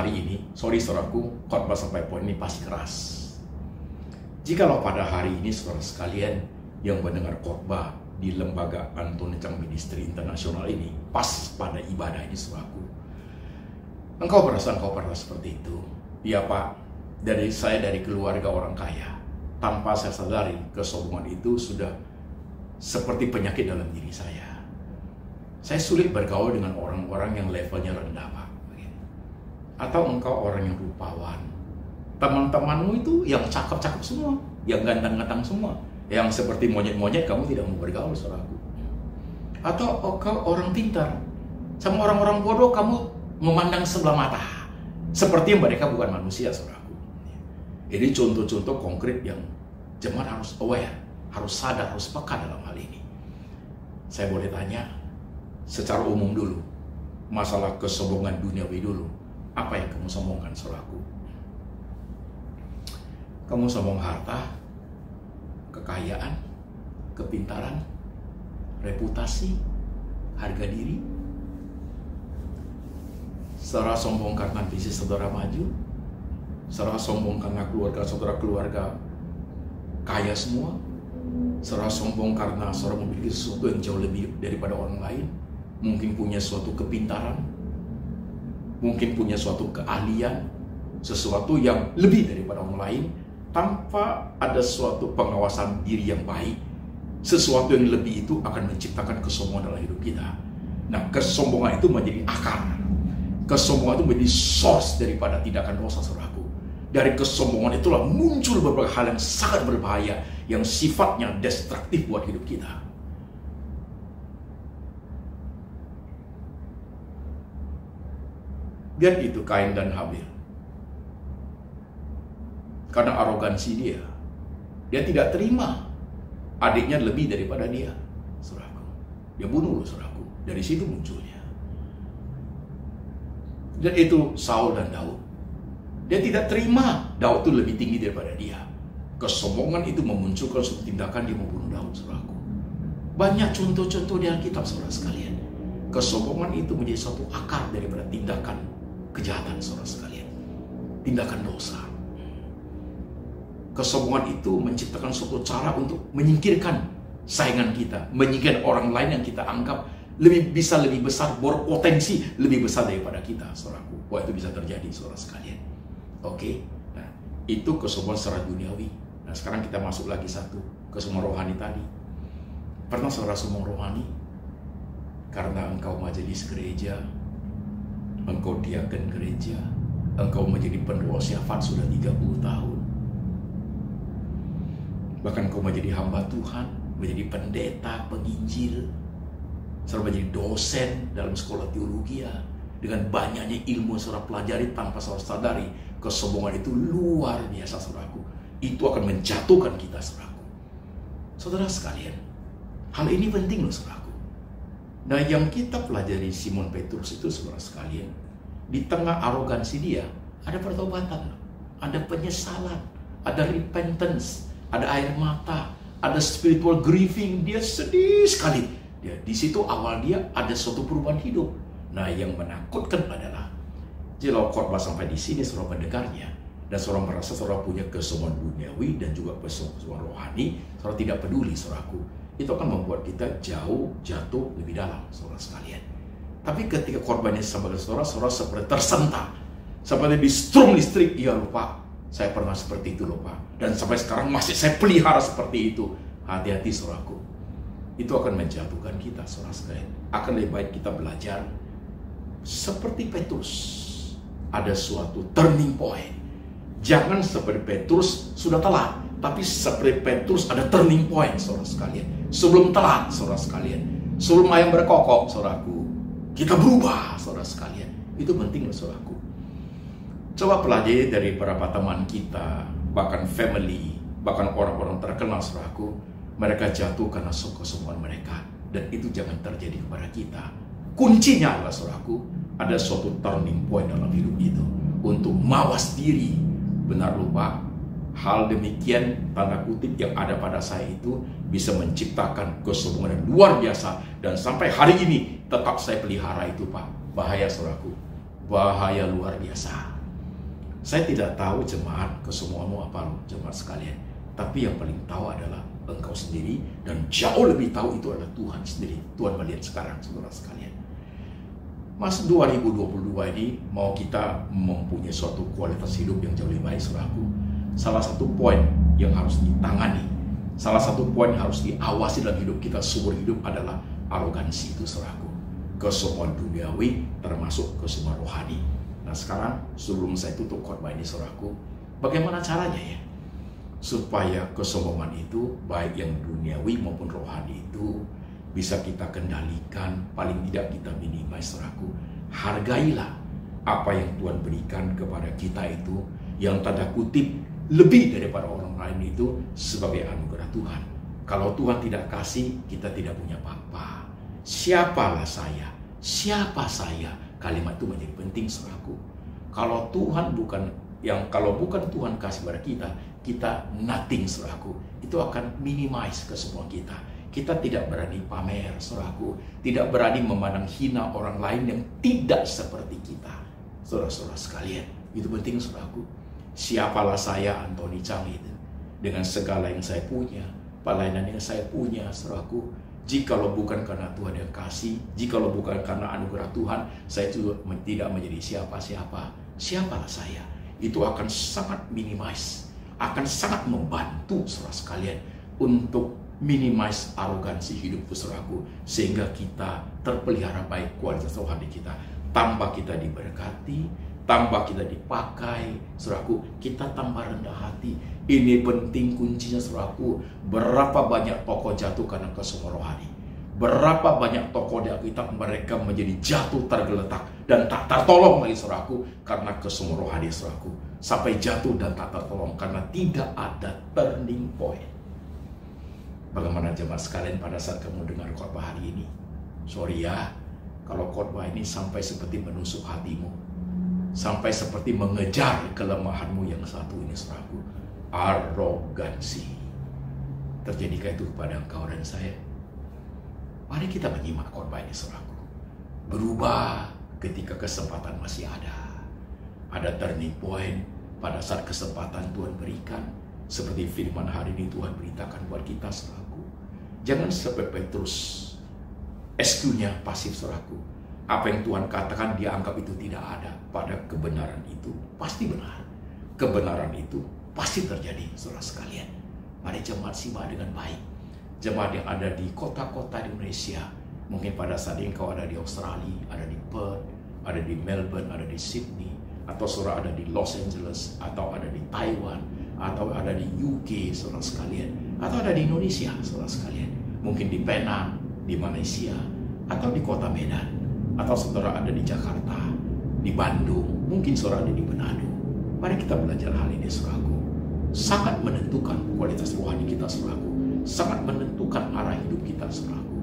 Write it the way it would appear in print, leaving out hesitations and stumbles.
hari ini, sorry saudaraku, khotbah sampai poin ini pasti keras. Jikalau pada hari ini saudara sekalian yang mendengar khotbah di lembaga Antoni Chang Ministry Internasional ini, pas pada ibadah ini saudaraku, engkau merasa seperti itu. Ya Pak, saya dari keluarga orang kaya. Tanpa saya sadari, kesombongan itu sudah seperti penyakit dalam diri saya. Saya sulit bergaul dengan orang-orang yang levelnya rendah, Pak. Atau engkau orang yang rupawan. Teman-temanmu itu yang cakep-cakep semua, yang ganteng-ganteng semua. Yang seperti monyet-monyet kamu tidak mau bergaul, saudaraku. Atau engkau orang pintar. Sama orang-orang bodoh kamu memandang sebelah mata. Seperti mereka bukan manusia, saudaraku. Ini contoh-contoh konkret yang jemaat harus aware, harus sadar, harus peka dalam hal ini. Saya boleh tanya, secara umum dulu, masalah kesombongan duniawi dulu. Apa yang kamu sombongkan, saudaraku? Kamu sombong harta, kekayaan, kepintaran, reputasi, harga diri. Saudara sombong karena bisnis saudara maju. Saudara sombong karena keluarga kaya semua. Saudara sombong karena saudara memiliki sesuatu yang jauh lebih daripada orang lain. Mungkin punya suatu kepintaran, mungkin punya suatu keahlian, sesuatu yang lebih daripada orang lain, tanpa ada suatu pengawasan diri yang baik. Sesuatu yang lebih itu akan menciptakan kesombongan dalam hidup kita. Nah, kesombongan itu menjadi akar. Kesombongan itu menjadi source daripada tindakan dosa, saudaraku. Dari kesombongan itulah muncul beberapa hal yang sangat berbahaya, yang sifatnya destruktif buat hidup kita. Lihat itu Kain dan Habil. Karena arogansi dia tidak terima adiknya lebih daripada dia, saudaraku. Dia bunuh, saudaraku. Dari situ munculnya. Dan itu Saul dan Daud. Dia tidak terima Daud itu lebih tinggi daripada dia. Kesombongan itu memunculkan suatu tindakan dia membunuh Daud, saudaraku. Banyak contoh-contoh di Alkitab, saudara sekalian. Kesombongan itu menjadi suatu akar daripada tindakan kejahatan, saudara sekalian. Tindakan dosa. Kesombongan itu menciptakan suatu cara untuk menyingkirkan saingan kita, menyingkirkan orang lain yang kita anggap lebih besar, berpotensi lebih besar daripada kita, saudaraku. Wah, itu bisa terjadi, saudara sekalian. Oke, nah itu kesombongan secara duniawi. Nah, sekarang kita masuk lagi satu, kesombongan rohani tadi. Pernah saudara sombong rohani karena engkau majelis gereja, engkau diaken gereja, engkau menjadi pendoa syafat sudah 30 tahun. Bahkan engkau menjadi hamba Tuhan, menjadi pendeta, penginjil, saudara menjadi dosen dalam sekolah teologi. Dengan banyaknya ilmu yang saudara pelajari tanpa saudara sadari, kesombongan itu luar biasa, saudaraku. Itu akan menjatuhkan kita, saudaraku. Saudara sekalian, hal ini penting loh, saudaraku. Nah, yang kita pelajari Simon Petrus itu, saudara sekalian, di tengah arogansi dia, ada pertobatan, ada penyesalan, ada repentance, ada air mata, ada spiritual grieving. Dia sedih sekali. Di situ awal dia ada suatu perubahan hidup. Nah, yang menakutkan adalah jika khotbah sampai di sini saudara mendengarnya dan saudara merasa saudara punya kesombongan duniawi dan juga kesombongan rohani, saudara tidak peduli, saudaraku. Itu akan membuat kita jatuh lebih dalam, saudara sekalian. Tapi ketika khotbahnya sampai ke saudara seperti tersentak, seperti di strum listrik. Iya lupa, saya pernah seperti itu lupa, dan sampai sekarang masih saya pelihara seperti itu. Hati-hati, saudaraku. Itu akan menjatuhkan kita, saudara sekalian. Akan lebih baik kita belajar seperti Petrus, ada suatu turning point. Jangan seperti Petrus sudah telat, tapi seperti Petrus ada turning point, saudara sekalian. Sebelum telat, saudara sekalian. Sebelum ayam berkokok, saudaraku, kita berubah, saudara sekalian. Itu penting loh, saudaraku. Coba pelajari dari beberapa teman kita, bahkan family, bahkan orang-orang terkenal, saudaraku. Mereka jatuh karena kesombongan mereka, dan itu jangan terjadi kepada kita. Kuncinya adalah, saudaraku, ada suatu turning point dalam hidup itu untuk mawas diri. Benar lupa, hal demikian tanda kutip yang ada pada saya itu bisa menciptakan kesombongan yang luar biasa, dan sampai hari ini tetap saya pelihara itu, Pak. Bahaya, saudaraku, bahaya luar biasa. Saya tidak tahu jemaat kesemuamu apa jemaat sekalian, tapi yang paling tahu adalah engkau sendiri, dan jauh lebih tahu itu adalah Tuhan sendiri. Tuhan melihat sekarang, saudara sekalian. Mas 2022 ini mau kita mempunyai suatu kualitas hidup yang jauh lebih baik, saudaraku. Salah satu poin yang harus ditangani, salah satu poin yang harus diawasi dalam hidup kita seumur hidup adalah arogansi itu, saudaraku. Kesombongan duniawi termasuk kesombongan rohani. Nah sekarang sebelum saya tutup khotbah ini, saudaraku, bagaimana caranya ya supaya kesombongan itu baik yang duniawi maupun rohani itu bisa kita kendalikan, paling tidak kita minimize, saudaraku. Hargailah apa yang Tuhan berikan kepada kita itu, yang tanda kutip lebih daripada orang lain itu sebagai anugerah Tuhan. Kalau Tuhan tidak kasih, kita tidak punya apa-apa. Siapalah saya? Siapa saya? Kalimat itu menjadi penting, saudaraku. Kalau Tuhan kalau bukan Tuhan kasih pada kita, kita nothing, saudaraku. Itu akan minimize kesombongan kita. Kita tidak berani pamer, saudaraku. Tidak berani memandang hina orang lain yang tidak seperti kita. Saudara-saudara sekalian, itu penting, saudaraku. Siapalah saya, Anthony Chang itu, dengan segala yang saya punya, pelayanan yang saya punya, saudaraku. Jikalau bukan karena Tuhan yang kasih, jikalau bukan karena anugerah Tuhan, saya juga tidak menjadi siapa-siapa. Siapalah saya? Itu akan sangat minimize, akan sangat membantu saudara sekalian untuk minimize arogansi hidup saudaraku, sehingga kita terpelihara baik kualitas rohani kita. Tambah kita diberkati, tambah kita dipakai, saudaraku, kita tambah rendah hati. Ini penting kuncinya, saudaraku. Berapa banyak tokoh jatuh karena kesombongan rohani. Berapa banyak tokoh di Alkitab mereka menjadi jatuh tergeletak dan tak tertolong lagi, saudaraku, karena kesombongan rohani, saudaraku. Sampai jatuh dan tak tertolong karena tidak ada turning point. Bagaimana jemaat sekalian pada saat kamu dengar khotbah hari ini? Sorry ya, kalau khotbah ini sampai seperti menusuk hatimu, sampai seperti mengejar kelemahanmu yang satu ini, saudaraku. Arogansi. Terjadikah itu kepada engkau dan saya? Mari kita menyimak khotbah ini, saudaraku. Berubah ketika kesempatan masih ada. Ada turning point pada saat kesempatan Tuhan berikan. Seperti firman hari ini Tuhan beritakan buat kita, saudaraku. Jangan sampai terus excuse-nya pasif, saudaraku. Apa yang Tuhan katakan dianggap itu tidak ada. Pada kebenaran itu pasti benar. Kebenaran itu pasti terjadi, saudara sekalian. Mari jemaat simak dengan baik. Jemaat yang ada di kota-kota di Indonesia, mungkin pada saat ini engkau ada di Australia, ada di Perth, ada di Melbourne, ada di Sydney, atau saudara ada di Los Angeles, atau ada di Taiwan, atau ada di UK, saudara sekalian, atau ada di Indonesia, saudara sekalian. Mungkin di Penang, di Malaysia, atau di kota Medan, atau saudara ada di Jakarta, di Bandung, mungkin saudara ada di Manado. Mari kita belajar hal ini, saudaraku. Sangat menentukan kualitas rohani kita, saudaraku. Sangat menentukan arah hidup kita, saudaraku.